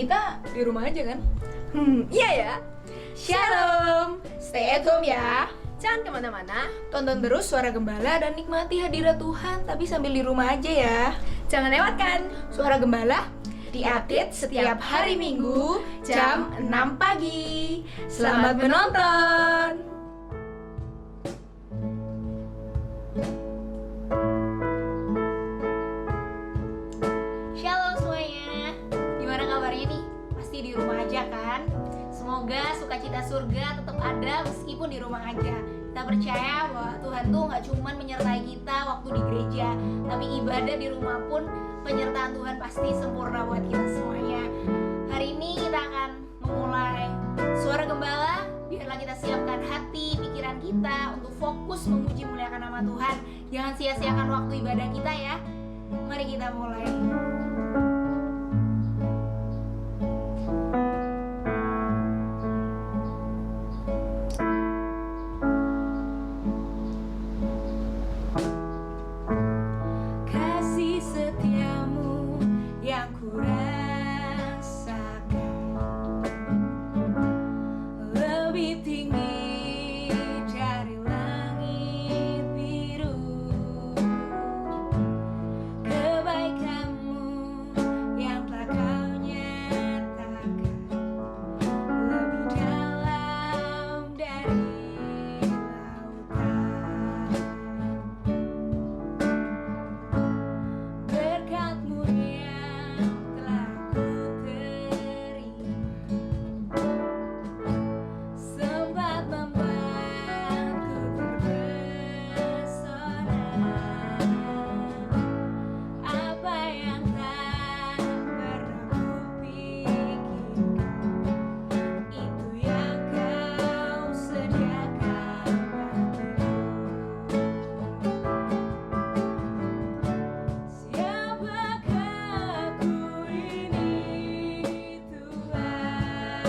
kita di rumah aja kan? Iya ya. Shalom, stay at home ya. Jangan kemana-mana, tonton terus Suara Gembala dan nikmati hadirat Tuhan, tapi sambil di rumah aja ya. Jangan lewatkan Suara Gembala diupdate setiap hari Minggu jam 6 pagi. Selamat menonton. Shalom semuanya, gimana kabarnya nih? Pasti di rumah aja kan? Semoga sukacita surga tetap ada meskipun di rumah aja. Kita percaya bahwa Tuhan tuh gak cuma menyertai kita waktu di gereja, tapi ibadah di rumah pun penyertaan Tuhan pasti sempurna buat kita semuanya. Hari ini kita akan memulai Suara Gembala. Biarlah kita siapkan hati, pikiran kita untuk fokus memuji muliakan nama Tuhan. Jangan sia-siakan waktu ibadah kita ya. Mari kita mulai. Kasih setiamu yang kurasakan lebih tinggi dari langit biru. Kebaikanmu yang telah kau nyatakan lebih dalam dari lautan. Berkat-Mu yang telah ku terima sempat membuatku terpesona. Apa yang tak pernah kupikirkan, itu yang Kau sediakan bagiku. Siapakah aku ini Tuhan,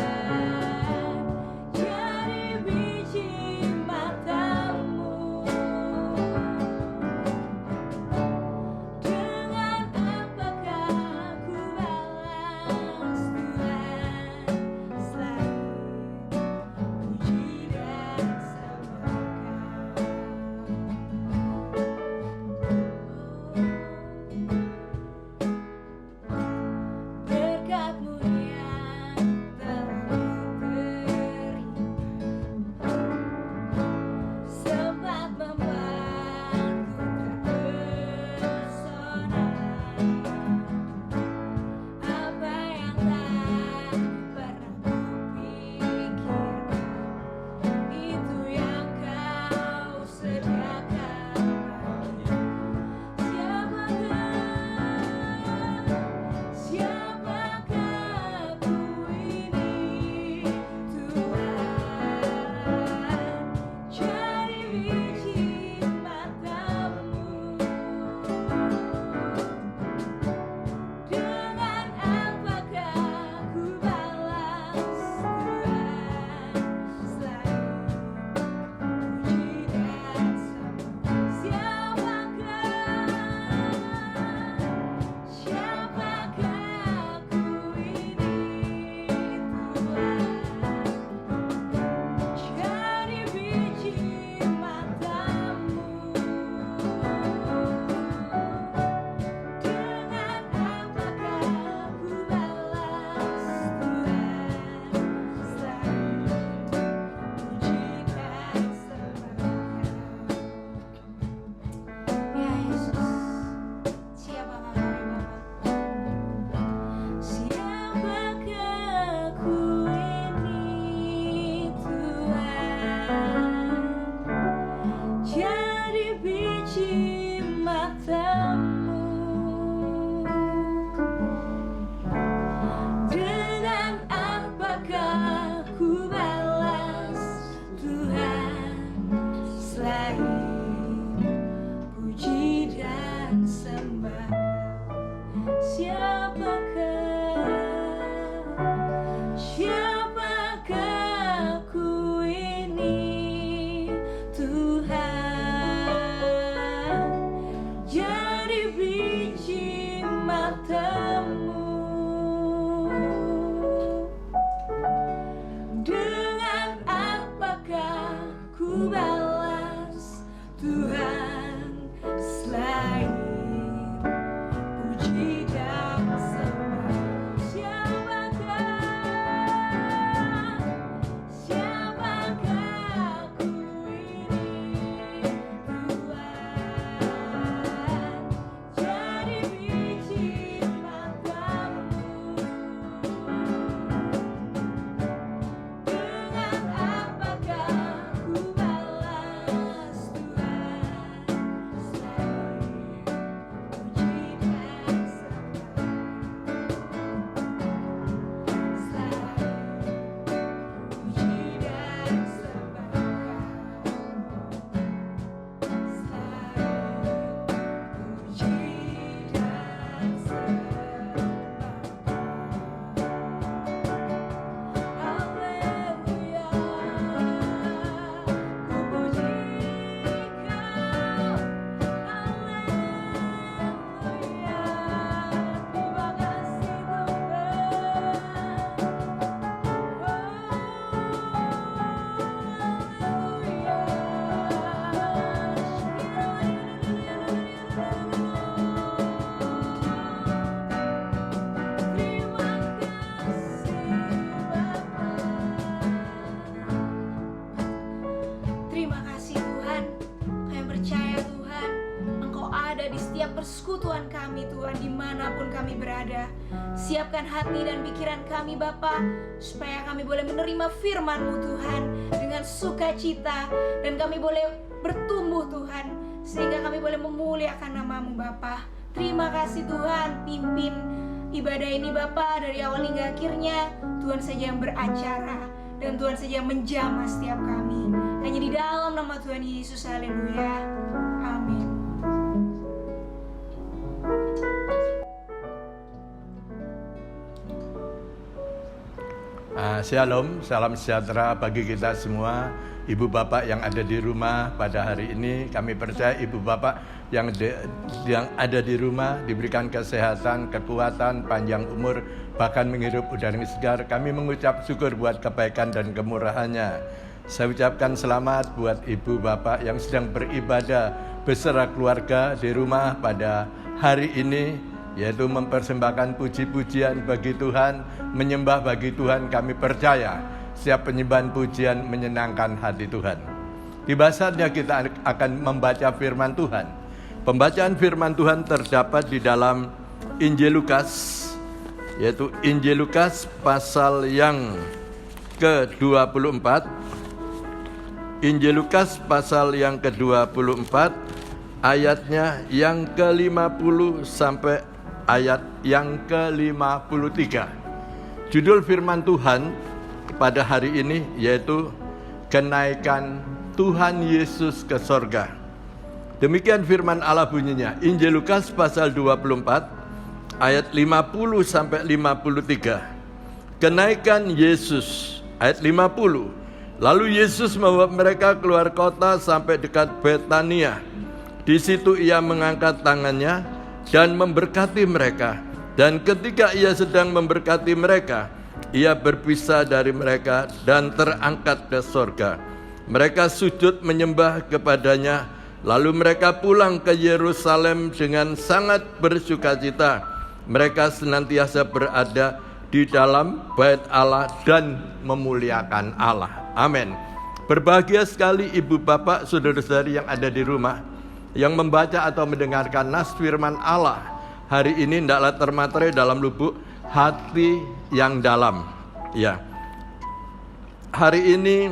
jadi biji mata-Mu. Dengan apakah ku balas Tuhan selain puji dan sembah Kau. Berkat-Mu yang telah diterima sempat membuatku terpesona. Apa yang tak pernah kupikirkan, itu yang Kau sediakan bagiku. Siapakah aku ini Tuhan, jadi biji mata-Mu. Dengan apakah ku balas Tuhan selain puji dan sembah. Siapakah aku ini Tuhan, jadi biji mata-Mu. Dengan apakah ku balas Tuhan selain puji dan sembah Kau. Ya Yesus, siapakah kami Bapa? Siapakah aku ini Tuhan, jadi biji mata-Mu. Dengan apakah ku balas Tuhan selain puji dan sembah Kau. Siapakah aku ini Tuhan, jadi setiap persekutuan kami Tuhan, dimanapun kami berada. Siapkan hati dan pikiran kami Bapa, supaya kami boleh menerima firman-Mu Tuhan dengan sukacita, dan kami boleh bertumbuh Tuhan, sehingga kami boleh memuliakan nama-Mu Bapa. Terima kasih Tuhan, pimpin ibadah ini Bapa dari awal hingga akhirnya. Tuhan saja yang beracara, dan Tuhan saja yang menjamah setiap kami. Hanya di dalam nama Tuhan Yesus, haleluya, amin. Shalom, salam sejahtera bagi kita semua. Ibu bapak yang ada di rumah pada hari ini, kami percaya ibu bapak yang ada di rumah diberikan kesehatan, kekuatan, panjang umur, bahkan menghirup udara yang segar. Kami mengucap syukur buat kebaikan dan kemurahannya. Saya ucapkan selamat buat ibu bapak yang sedang beribadah beserta keluarga di rumah pada hari ini, yaitu mempersembahkan puji-pujian bagi Tuhan, menyembah bagi Tuhan. Kami percaya setiap penyembahan pujian menyenangkan hati Tuhan. Tiba saatnya kita akan membaca firman Tuhan. Pembacaan firman Tuhan terdapat di dalam Injil Lukas, yaitu Injil Lukas pasal yang ke-24. Injil Lukas pasal yang ke-24, ayatnya yang ke-50 sampai ayat yang ke-53. Judul firman Tuhan pada hari ini yaitu kenaikan Tuhan Yesus ke sorga. Demikian firman Allah bunyinya, Injil Lukas pasal 24 ayat 50 sampai 53. Kenaikan Yesus, ayat 50. Lalu Yesus membawa mereka keluar kota sampai dekat Betania. Di situ ia mengangkat tangannya dan memberkati mereka. Dan ketika ia sedang memberkati mereka, ia berpisah dari mereka dan terangkat ke sorga. Mereka sujud menyembah kepadanya, lalu mereka pulang ke Yerusalem dengan sangat bersukacita. Mereka senantiasa berada di dalam bait Allah dan memuliakan Allah. Amin. Berbahagia sekali ibu bapak, saudara-saudari yang ada di rumah, yang membaca atau mendengarkan nas firman Allah hari ini. Hendaklah termaterai dalam lubuk hati yang dalam. Ya, hari ini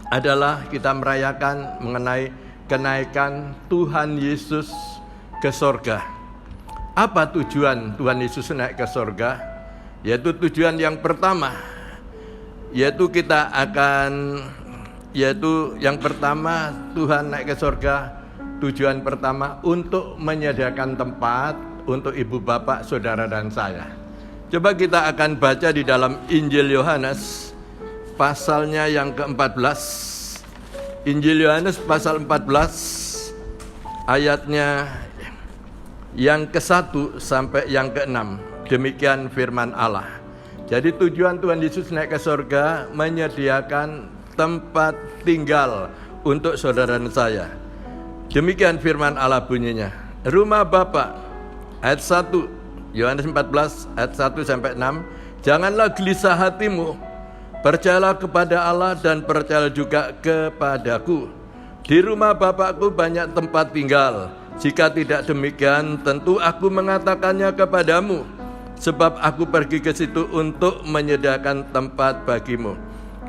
adalah kita merayakan mengenai kenaikan Tuhan Yesus ke sorga. Apa tujuan Tuhan Yesus naik ke sorga? Yaitu tujuan yang pertama, yaitu yang pertama Tuhan naik ke sorga. Tujuan pertama untuk menyediakan tempat untuk ibu bapak, saudara dan saya. Coba kita akan baca di dalam Injil Yohanes pasalnya yang ke-14. Injil Yohanes pasal 14 ayatnya yang ke-1 sampai yang ke-6. Demikian firman Allah. Jadi tujuan Tuhan Yesus naik ke sorga menyediakan tempat tinggal untuk saudara dan saya. Demikian firman Allah bunyinya. Rumah Bapa, ayat 1, Yohanes 14 ayat 1 sampai 6. Janganlah gelisah hatimu, percayalah kepada Allah dan percayalah juga kepadaku. Di rumah Bapakku banyak tempat tinggal. Jika tidak demikian, tentu aku mengatakannya kepadamu, sebab aku pergi ke situ untuk menyediakan tempat bagimu.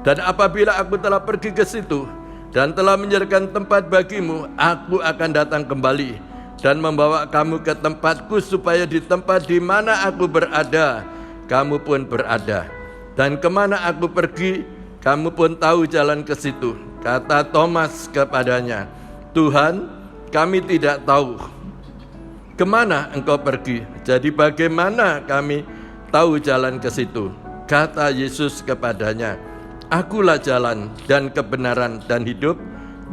Dan apabila aku telah pergi ke situ dan telah menyediakan tempat bagimu, aku akan datang kembali dan membawa kamu ke tempatku, supaya di tempat di mana aku berada, kamu pun berada. Dan kemana aku pergi, kamu pun tahu jalan ke situ. Kata Thomas kepadanya, Tuhan, kami tidak tahu kemana engkau pergi, jadi bagaimana kami tahu jalan ke situ? Kata Yesus kepadanya, Akulah jalan dan kebenaran dan hidup.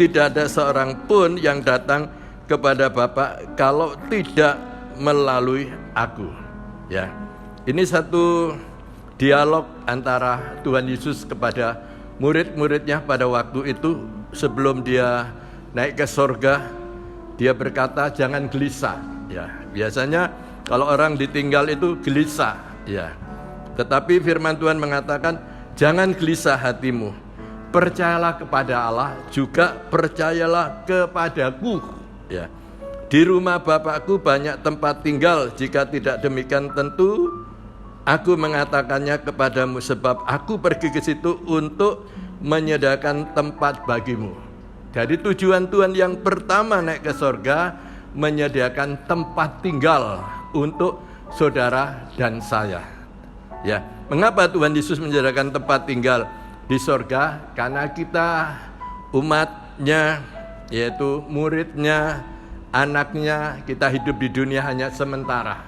Tidak ada seorang pun yang datang kepada Bapa kalau tidak melalui aku. Ya, ini satu dialog antara Tuhan Yesus kepada murid-muridnya pada waktu itu sebelum dia naik ke sorga. Dia berkata, jangan gelisah. Ya, biasanya kalau orang ditinggal itu gelisah. Ya, tetapi firman Tuhan mengatakan, jangan gelisah hatimu, percayalah kepada Allah, juga percayalah kepadaku. Ya, Di rumah Bapakku banyak tempat tinggal, jika tidak demikian tentu aku mengatakannya kepadamu, sebab aku pergi ke situ untuk menyediakan tempat bagimu. Jadi tujuan Tuhan yang pertama naik ke sorga, menyediakan tempat tinggal untuk saudara dan saya. Ya, mengapa Tuhan Yesus menyediakan tempat tinggal di sorga? Karena kita umatnya, yaitu muridnya, anaknya, kita hidup di dunia hanya sementara.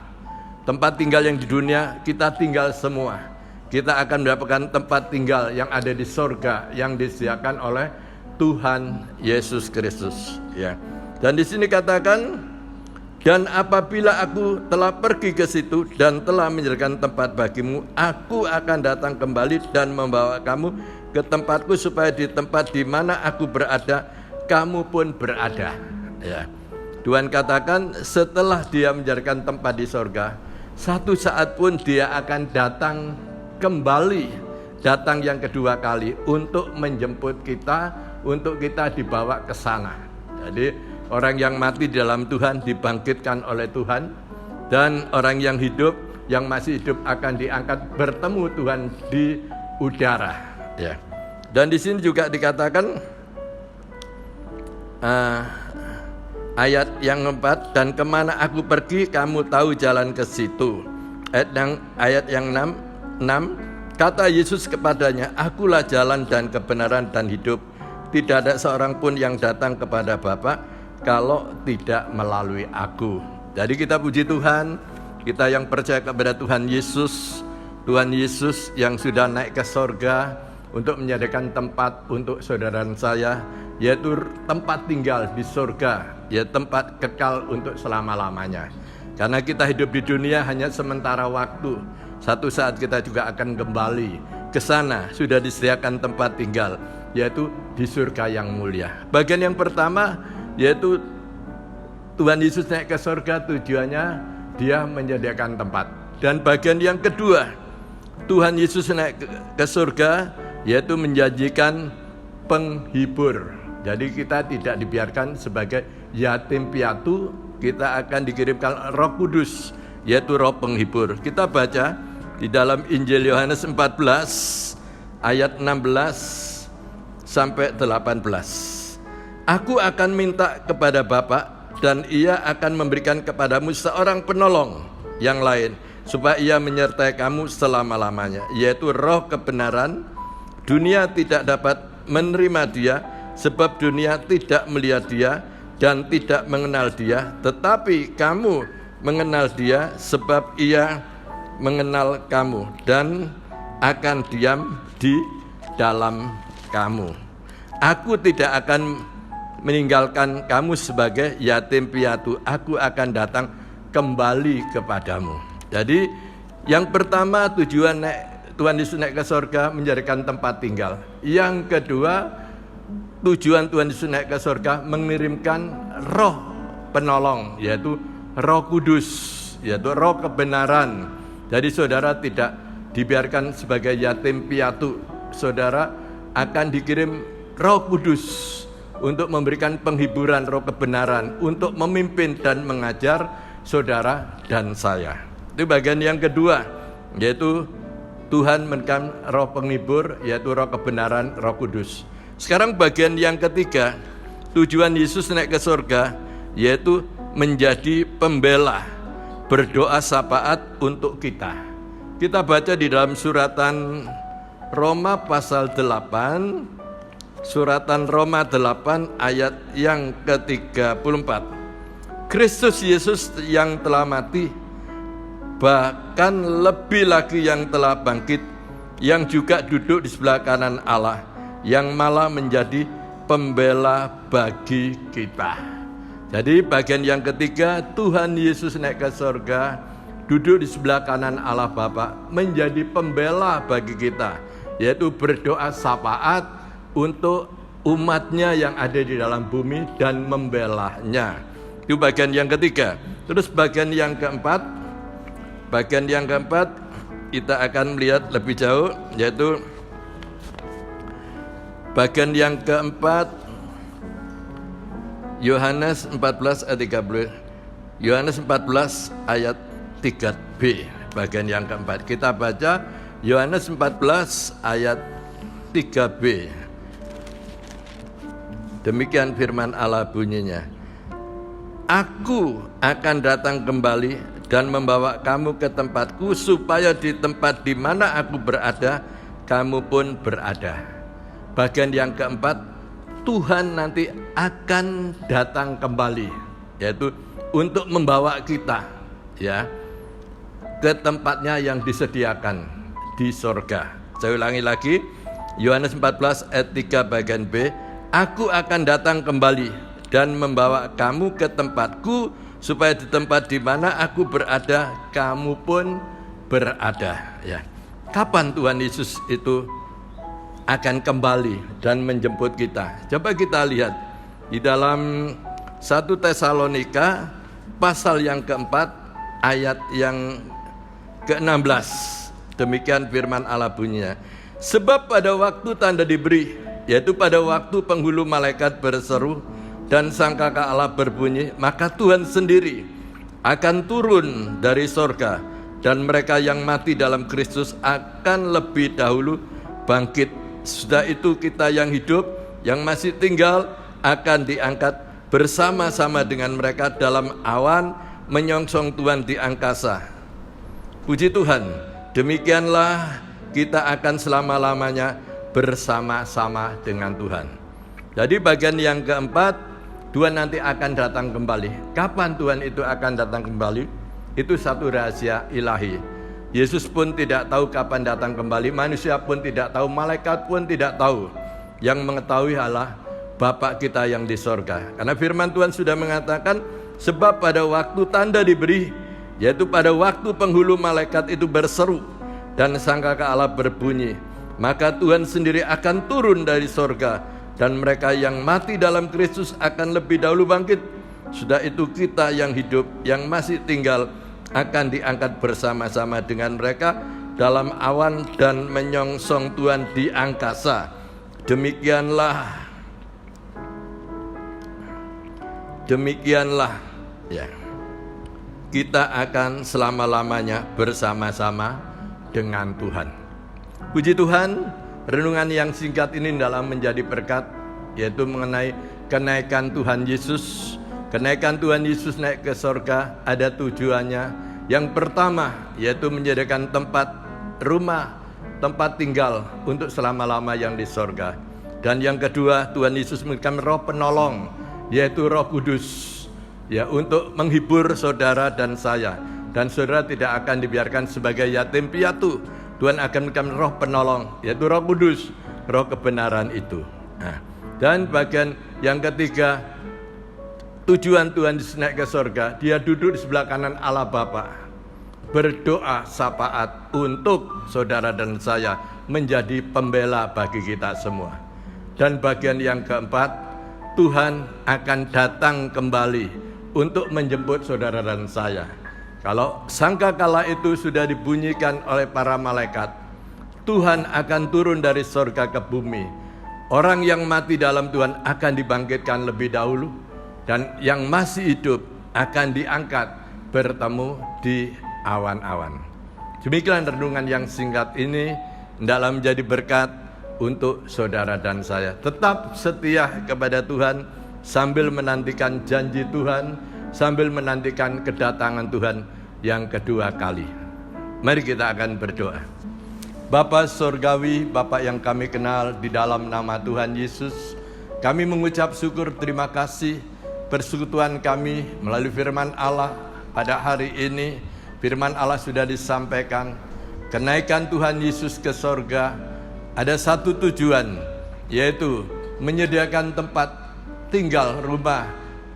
Tempat tinggal yang di dunia kita tinggal semua. Kita akan mendapatkan tempat tinggal yang ada di sorga yang disediakan oleh Tuhan Yesus Kristus. Ya. Dan di sini katakan, dan apabila aku telah pergi ke situ dan telah menyediakan tempat bagimu, aku akan datang kembali dan membawa kamu ke tempatku, supaya di tempat di mana aku berada, kamu pun berada. Ya. Tuhan katakan setelah dia menyediakan tempat di sorga, satu saat pun dia akan datang kembali, datang yang kedua kali untuk menjemput kita, untuk kita dibawa ke sana. Jadi orang yang mati dalam Tuhan dibangkitkan oleh Tuhan, dan orang yang hidup, yang masih hidup akan diangkat bertemu Tuhan di udara. Ya. Dan di sini juga dikatakan ayat yang keempat, dan kemana aku pergi kamu tahu jalan ke situ. Ayat yang 6, kata Yesus kepadanya, akulah jalan dan kebenaran dan hidup. Tidak ada seorang pun yang datang kepada Bapa kalau tidak melalui aku. Jadi kita puji Tuhan, kita yang percaya kepada Tuhan Yesus yang sudah naik ke sorga untuk menyediakan tempat untuk saudara dan saya, yaitu tempat tinggal di sorga, ya tempat kekal untuk selama-lamanya. Karena kita hidup di dunia hanya sementara waktu, satu saat kita juga akan kembali ke sana, sudah disediakan tempat tinggal, yaitu di surga yang mulia. Bagian yang pertama, yaitu Tuhan Yesus naik ke sorga, tujuannya dia menyediakan tempat. Dan bagian yang kedua, Tuhan Yesus naik ke surga, yaitu menjanjikan penghibur. Jadi kita tidak dibiarkan sebagai yatim piatu, kita akan dikirimkan Roh Kudus, yaitu Roh penghibur. Kita baca di dalam Injil Yohanes 14 ayat 16 sampai 18. Aku akan minta kepada Bapa, dan ia akan memberikan kepadamu seorang penolong yang lain, supaya ia menyertai kamu selama-lamanya, yaitu Roh kebenaran. Dunia tidak dapat menerima dia, sebab dunia tidak melihat dia dan tidak mengenal dia, tetapi kamu mengenal dia, sebab ia mengenal kamu dan akan diam di dalam kamu. Aku tidak akan meninggalkan kamu sebagai yatim piatu, aku akan datang kembali kepadamu. Jadi yang pertama, tujuan Tuhan Yesus naik ke sorga menjadikan tempat tinggal. Yang kedua, tujuan Tuhan Yesus naik ke sorga mengirimkan Roh penolong, yaitu Roh Kudus, yaitu Roh kebenaran. Jadi saudara tidak dibiarkan sebagai yatim piatu, saudara akan dikirim Roh Kudus untuk memberikan penghiburan, Roh kebenaran, untuk memimpin dan mengajar saudara dan saya. Itu bagian yang kedua, yaitu Tuhan memberikan Roh penghibur, yaitu Roh kebenaran, Roh Kudus. Sekarang bagian yang ketiga, tujuan Yesus naik ke surga, yaitu menjadi pembela, berdoa syafaat untuk kita. Kita baca di dalam suratan Roma pasal 8, suratan Roma 8 ayat yang ke-34. Kristus Yesus yang telah mati, bahkan lebih lagi yang telah bangkit, yang juga duduk di sebelah kanan Allah, yang malah menjadi pembela bagi kita. Jadi bagian yang ketiga, Tuhan Yesus naik ke surga, duduk di sebelah kanan Allah Bapa, menjadi pembela bagi kita, yaitu berdoa syafaat untuk umatnya yang ada di dalam bumi dan membelanya. Itu bagian yang ketiga. Terus bagian yang keempat, kita akan melihat lebih jauh, yaitu bagian yang keempat, Yohanes 14 ayat 30. Yohanes 14 ayat 3b, bagian yang keempat. Kita baca Yohanes 14 ayat 3b. Demikian firman Allah bunyinya. Aku akan datang kembali dan membawa kamu ke tempatku, supaya di tempat di mana aku berada, kamu pun berada. Bagian yang keempat, Tuhan nanti akan datang kembali, yaitu untuk membawa kita ya ke tempatnya yang disediakan di sorga. Saya ulangi lagi, Yohanes 14 ayat 3 bagian B. Aku akan datang kembali dan membawa kamu ke tempatku, supaya di tempat di mana aku berada, kamu pun berada. Ya. Kapan Tuhan Yesus itu akan kembali dan menjemput kita? Coba kita lihat di dalam 1 Tesalonika pasal yang keempat ayat yang ke-16. Demikian firman Allah bunyinya. Sebab pada waktu tanda diberi, yaitu pada waktu penghulu malaikat berseru dan sangkakala Allah berbunyi, maka Tuhan sendiri akan turun dari sorga, dan mereka yang mati dalam Kristus akan lebih dahulu bangkit. Sudah itu kita yang hidup, yang masih tinggal, akan diangkat bersama-sama dengan mereka dalam awan menyongsong Tuhan di angkasa. Puji Tuhan, demikianlah kita akan selama-lamanya bersama-sama dengan Tuhan. Jadi bagian yang keempat, Tuhan nanti akan datang kembali. Kapan Tuhan itu akan datang kembali? Itu satu rahasia ilahi. Yesus pun tidak tahu kapan datang kembali, manusia pun tidak tahu, malaikat pun tidak tahu. Yang mengetahui Allah Bapa kita yang di sorga. Karena firman Tuhan sudah mengatakan, sebab pada waktu tanda diberi, yaitu pada waktu penghulu malaikat itu berseru dan sangkakala Allah berbunyi, maka Tuhan sendiri akan turun dari sorga, dan mereka yang mati dalam Kristus akan lebih dahulu bangkit. Sudah itu kita yang hidup, yang masih tinggal, akan diangkat bersama-sama dengan mereka dalam awan dan menyongsong Tuhan di angkasa. Demikianlah ya, kita akan selama-lamanya bersama-sama dengan Tuhan. Puji Tuhan, renungan yang singkat ini dalam menjadi berkat, yaitu mengenai kenaikan Tuhan Yesus. Kenaikan Tuhan Yesus naik ke sorga ada tujuannya. Yang pertama, yaitu menyediakan tempat rumah, tempat tinggal untuk selama-lama yang di sorga. Dan yang kedua, Tuhan Yesus memberikan roh penolong, yaitu Roh Kudus, ya, untuk menghibur saudara dan saya. Dan saudara tidak akan dibiarkan sebagai yatim piatu. Tuhan akan memberikan roh penolong, yaitu Roh Kudus, roh kebenaran itu. Nah, dan bagian yang ketiga, tujuan Tuhan Yesus naik ke sorga, dia duduk di sebelah kanan Allah Bapa, berdoa syafaat untuk saudara dan saya, menjadi pembela bagi kita semua. Dan bagian yang keempat, Tuhan akan datang kembali untuk menjemput saudara dan saya. Kalau sangkakala itu sudah dibunyikan oleh para malaikat, Tuhan akan turun dari sorga ke bumi. Orang yang mati dalam Tuhan akan dibangkitkan lebih dahulu, dan yang masih hidup akan diangkat bertemu di awan-awan. Demikian renungan yang singkat ini dalam menjadi berkat untuk saudara dan saya. Tetap setia kepada Tuhan sambil menantikan janji Tuhan, sambil menantikan kedatangan Tuhan yang kedua kali. Mari kita akan berdoa. Bapa Surgawi, Bapa yang kami kenal, di dalam nama Tuhan Yesus, kami mengucap syukur terima kasih persekutuan kami melalui firman Allah pada hari ini. Firman Allah sudah disampaikan, kenaikan Tuhan Yesus ke sorga ada satu tujuan, yaitu menyediakan tempat tinggal rumah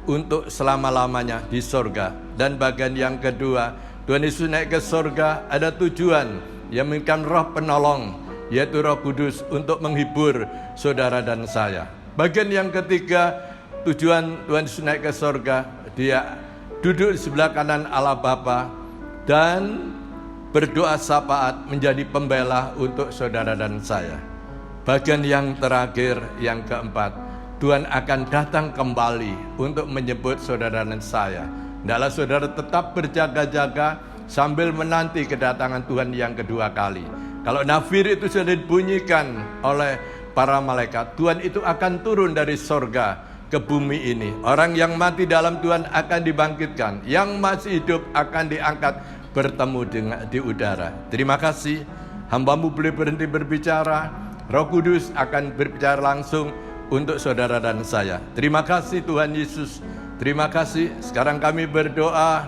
untuk selama-lamanya di sorga. Dan bagian yang kedua, Tuhan Yesus naik ke sorga ada tujuan, yang memberikan roh penolong, yaitu Roh Kudus, untuk menghibur saudara dan saya. Bagian yang ketiga, tujuan Tuhan Yesus naik ke sorga, dia duduk di sebelah kanan Allah Bapa dan berdoa syafaat menjadi pembela untuk saudara dan saya. Bagian yang terakhir, yang keempat, Tuhan akan datang kembali untuk menjemput saudara dan saya. Hendaklah saudara tetap berjaga-jaga sambil menanti kedatangan Tuhan yang kedua kali. Kalau nafir itu sudah dibunyikan oleh para malaikat, Tuhan itu akan turun dari sorga ke bumi ini. Orang yang mati dalam Tuhan akan dibangkitkan, yang masih hidup akan diangkat bertemu di udara. Terima kasih, hamba-Mu boleh berhenti berbicara. Roh Kudus akan berbicara langsung untuk saudara dan saya. Terima kasih Tuhan Yesus. Terima kasih. Sekarang kami berdoa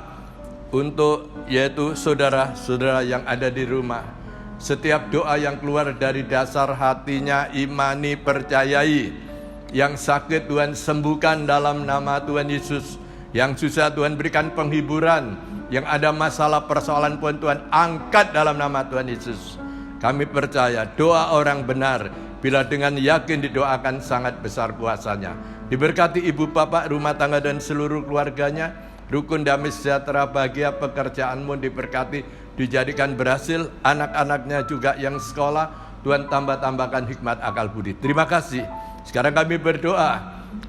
untuk yaitu saudara-saudara yang ada di rumah. Setiap doa yang keluar dari dasar hatinya, imani, percayai. Yang sakit Tuhan sembuhkan dalam nama Tuhan Yesus. Yang susah Tuhan berikan penghiburan. Yang ada masalah persoalan pun Tuhan angkat dalam nama Tuhan Yesus. Kami percaya doa orang benar bila dengan yakin didoakan sangat besar kuasanya. Diberkati ibu bapak, rumah tangga dan seluruh keluarganya. Rukun damai sejahtera bahagia pekerjaanmu diberkati, dijadikan berhasil. Anak-anaknya juga yang sekolah, Tuhan tambah-tambahkan hikmat akal budi. Terima kasih. Sekarang kami berdoa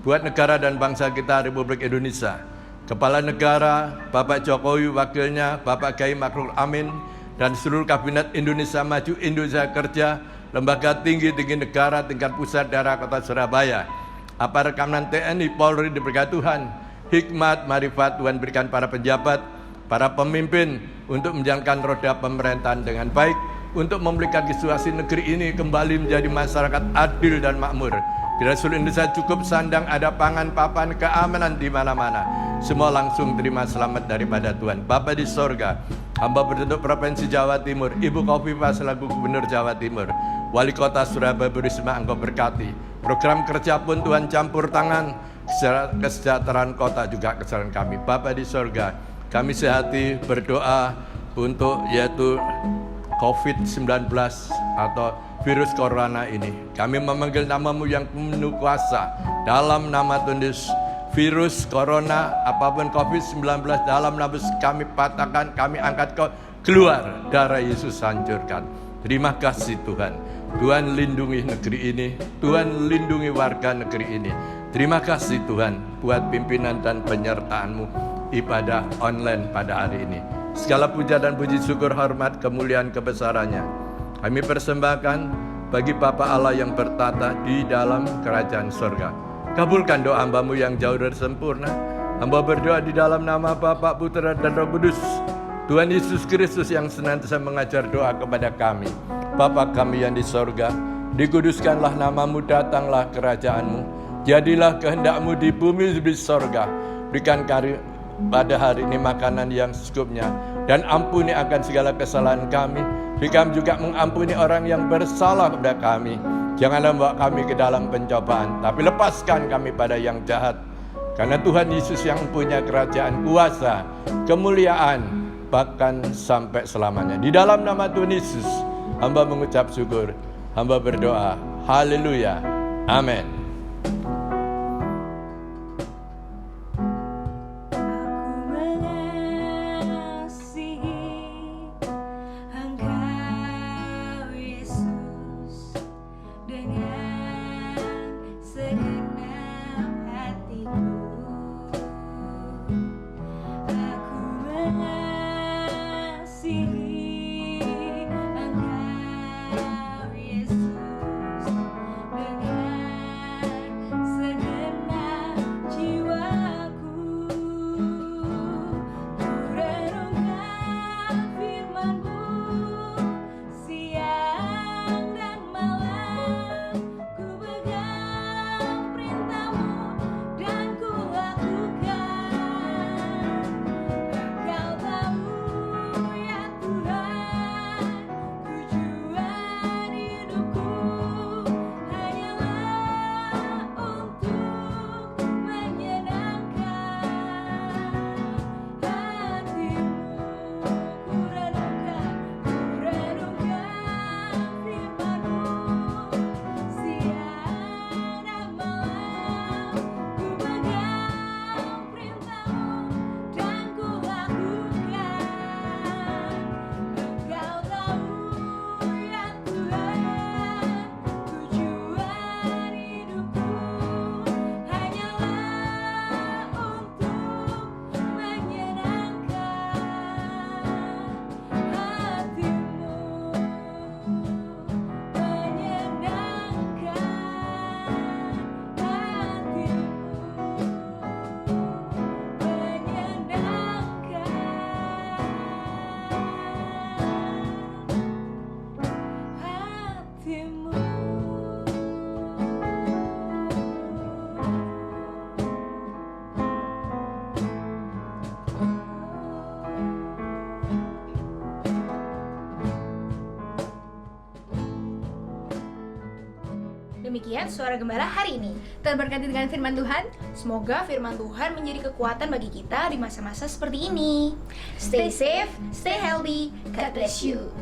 buat negara dan bangsa kita Republik Indonesia. Kepala negara, Bapak Jokowi, wakilnya, Bapak Kiai Ma'ruf Amin, dan seluruh kabinet Indonesia Maju, Indonesia Kerja, lembaga tinggi-tinggi negara, tingkat pusat, daerah, kota Surabaya. Aparat keamanan TNI, Polri diberkati Tuhan. Hikmat, marifat Tuhan berikan para pejabat, para pemimpin untuk menjalankan roda pemerintahan dengan baik, untuk memulihkan situasi negeri ini kembali menjadi masyarakat adil dan makmur. Bila seluruh Indonesia cukup sandang, ada pangan, papan, keamanan di mana-mana. Semua langsung terima selamat daripada Tuhan. Bapa di sorga, hamba bertutup Provinsi Jawa Timur, Ibu Khofifah selaku Gubernur Jawa Timur, Wali Kota Surabaya Bu Risma, Engkau berkati. Program kerja pun Tuhan campur tangan, kesejahteraan kota juga kesejahteraan kami. Bapa di sorga, kami sehati berdoa untuk yaitu COVID-19 atau virus corona ini. Kami memanggil nama-Mu yang penuh kuasa dalam nama Tuhan Yesus. Virus corona apapun COVID-19 dalam nama Yesus kami patahkan, kami angkat kau keluar, darah Yesus hancurkan. Terima kasih Tuhan. Tuhan lindungi negeri ini, Tuhan lindungi warga negeri ini. Terima kasih Tuhan buat pimpinan dan penyertaan-Mu ibadah online pada hari ini. Segala puja dan puji syukur, hormat, kemuliaan, kebesarannya kami persembahkan bagi Bapa Allah yang bertata di dalam kerajaan surga. Kabulkan doa hamba-Mu yang jauh dari sempurna. Hamba berdoa di dalam nama Bapa, Putra dan Roh Kudus. Tuhan Yesus Kristus yang senantiasa mengajar doa kepada kami. Bapa kami yang di sorga, dikuduskanlah nama-Mu, datanglah kerajaan-Mu. Jadilah kehendak-Mu di bumi di sorga. Berikan pada hari ini makanan yang secukupnya, dan ampuni akan segala kesalahan kami. Kami juga mengampuni orang yang bersalah kepada kami. Janganlah membawa kami ke dalam pencobaan, tapi lepaskan kami pada yang jahat. Karena Tuhan Yesus yang punya kerajaan, kuasa, kemuliaan, bahkan sampai selamanya. Di dalam nama Tuhan Yesus, hamba mengucap syukur, hamba berdoa, haleluya, amin. sekian Suara Gembala hari ini. Terberkati dengan firman Tuhan. Semoga firman Tuhan menjadi kekuatan bagi kita di masa-masa seperti ini. Stay safe, stay healthy. God bless you.